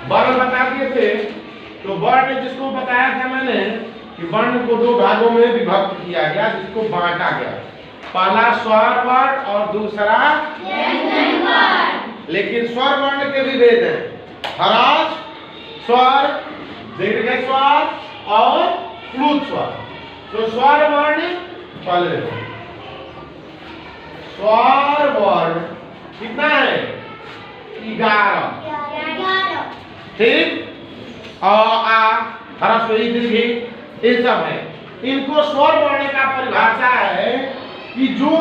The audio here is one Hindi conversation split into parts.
वर्ण बता दिए थे। तो वर्ण जिसको बताया था मैंने कि वर्ण को दो भागों में विभक्त किया गया, जिसको बांटा गया। पहला स्वर वर्ण और दूसरा व्यंजन वर्ण। लेकिन स्वर वर्ण के भी भेद हैं, ह्रस्व स्वर, दीर्घ स्वर और प्लुत स्वर। तो स्वर वर्ण पहले स्वर वर्ण कितना है? 11। ठीक। ह्रस्व दीर्घ ये सब है। इनको स्वर वर्ण का परिभाषा है कि जो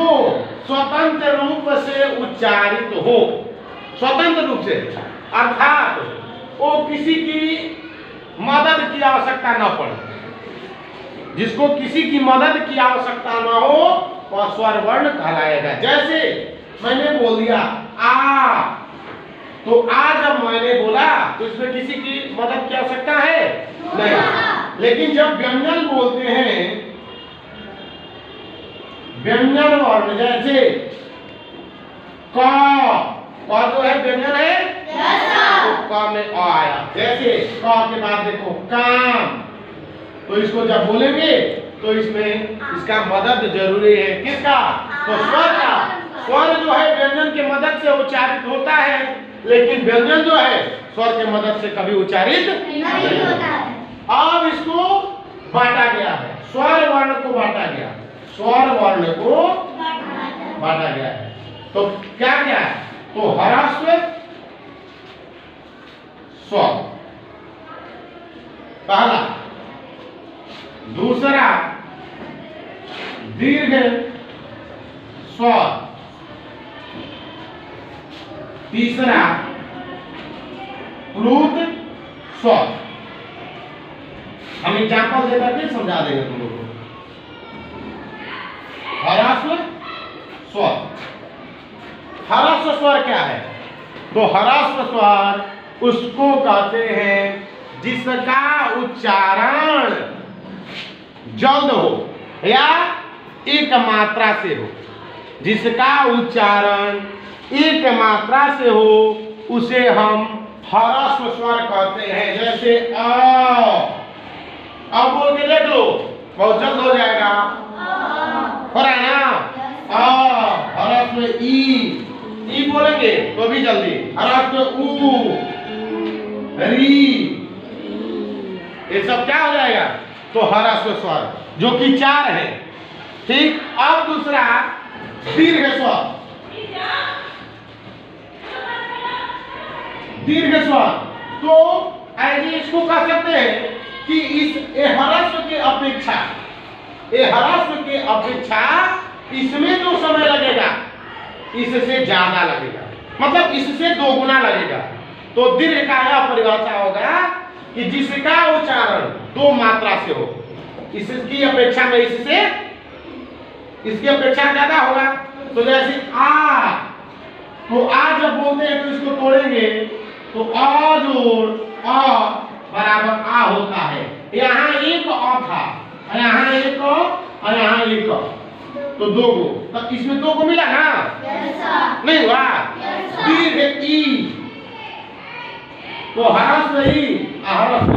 स्वतंत्र रूप से उच्चारित हो, स्वतंत्र रूप से, अर्थात वो किसी की मदद की आवश्यकता न पड़े। जिसको किसी की मदद की आवश्यकता न हो वह स्वर वर्ण कहलाएगा। जैसे मैंने बोल दिया आ, तो आ जब मैंने बोला तो इसमें किसी की मदद की आवश्यकता है नहीं। लेकिन जब व्यंजन बोलते हैं, व्यंजन वर्ण जैसे क जो है व्यंजन है, तो क में अ आया। जैसे क के बाद देखो काम, तो इसको जब बोलेंगे तो इसमें इसका मदद जरूरी है। किसका? तो स्वर का। स्वर जो है व्यंजन की मदद से उच्चारित होता है, लेकिन व्यंजन जो है स्वर के मदद से कभी उच्चारित नहीं होता है। अब इसको बांटा गया है, स्वर वर्ण को बांटा गया, स्वर वर्ण को बांटा गया है। तो क्या क्या है? तो ह्रस्व स्वर पहला, दूसरा दीर्घ स्वर, तीसरा प्लुत स्वर। हम एग्जाम्पल देकर के समझा देंगे तुम लोगों को। ह्रस्व स्वर, ह्रस्व स्वर क्या है? तो ह्रस्व स्वर उसको कहते हैं जिसका उच्चारण जल्द हो या एक मात्रा से हो। जिसका उच्चारण एक मात्रा से हो उसे हम ह्रस्व स्वर कहते हैं। जैसे अब बोल के देख लो, बहुत जल्द हो जाएगा। हो रहा है ना? ह्रस्व ई बोलेंगे तो भी जल्दी। ह्रस्व ऊ, री, ये सब क्या हो जाएगा? तो ह्रस्व स्वर जो कि 4 है। ठीक। अब दूसरा दीर्घ स्वर, दीर्घ स्वर तो ऐसे इसको कह सकते हैं कि इस ह्रस्व के अपेक्षा, ह्रस्व के अपेक्षा इसमें जो समय लगेगा इससे ज्यादा लगेगा, मतलब इससे 2 गुना लगेगा। तो दीर्घ का यह परिभाषा होगा कि जिसका उच्चारण 2 मात्रा से हो, इसकी अपेक्षा में इसकी अपेक्षा ज्यादा होगा। तो जैसे आ, तो आ जब बोलते हैं तो इसको तोड़ेंगे तो आ जोड़ आ बराबर आ होता है। यहाँ एक आ था, यहाँ एक और यहाँ एक, तो 2 गो, तो इसमें 2 गो मिला ना? नहीं हुआ? दीर्घ ई, तो ह्रस्व ई, ह्रस्व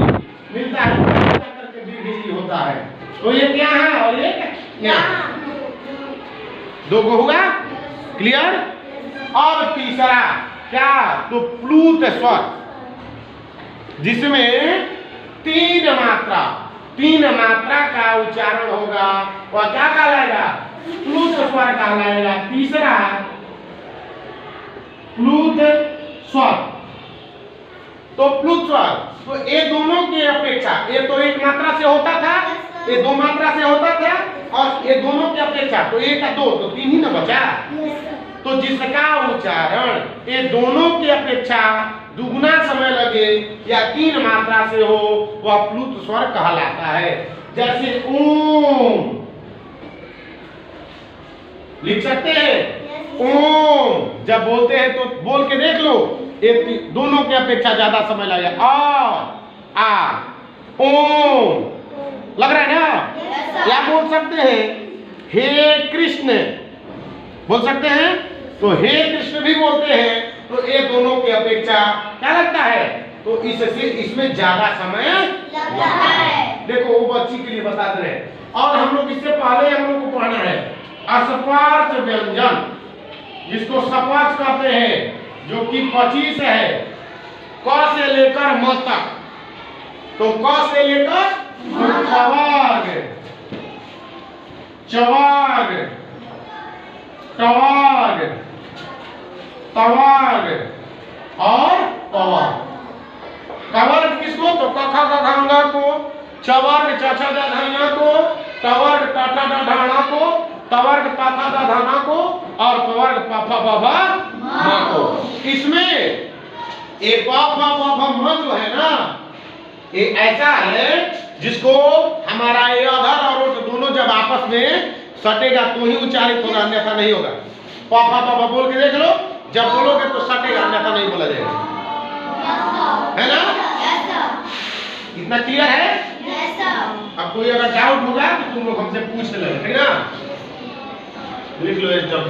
मिलता है, करके दीर्घ ई होता है। तो ये क्या है और ये क्या? 2 गो हुआ। क्लियर? अब तीसरा क्या? तो प्लुत स्वर, जिसमें 3 मात्रा का उच्चारण होगा, वह क्या कहलाएगा? प्लुत स्वर कहलाएगा। तीसरा प्लुत स्वर। तो प्लुत स्वर तो ये दोनों की अपेक्षा, ये तो 1 मात्रा से होता था, ये 2 मात्रा से होता था, और ये दोनों की अपेक्षा तो 1 का 2 तो 3 ही ना बचा। तो जिसका उच्चारण ये दोनों की अपेक्षा दुगुना समय लगे या 3 मात्रा से हो वह प्लुत स्वर कहलाता है। जैसे ओम लिख सकते हैं। ओम जब बोलते हैं तो बोल के देख लो, एक दोनों की अपेक्षा ज्यादा समय लगेगा। आ ओम लग रहा है ना? या बोल सकते हैं हे कृष्ण, बोल सकते हैं। तो हे कृष्ण भी बोलते हैं, तो ये दोनों की अपेक्षा क्या लगता है? तो इससे इसमें ज्यादा समय लगता है। देखो वो बच्ची के लिए बता दे रहे हैं। और हम लोग इससे पहले हम लोग को पढ़ना है अस्पर्श व्यंजन, जिसको सपर्श कहते हैं, जो कि 25 है, क से लेकर म तक। तो क से लेकर चवाग, चवाग, टवाग, तवाग और पवाग। कवर्ग किसको? तो कखा गंगा को, चवर्ग चचा धनिया को, टवर्ग टाटा ढाणा को, तवर्ग ताथा धाना को और पवर्ग पापा बाबा माँ को। इसमें एक पापा बाबा माँ जो है ना, ये ऐसा है जिसको हमारा ये अधर और ओठ दोनों जब आपस में सटेगा तो ही उच्चारित होगा, अन्यथा नहीं होगा। पापा बाबा बोल के देख लो, जब बोलोगे तो सटेगा, अन्यथा नहीं बोला जाएगा, है ना? इतना क्लियर है? अब कोई अगर डाउट होगा तो तुम लोग हमसे पूछ ले, ठीक ना? लिख लो एक जब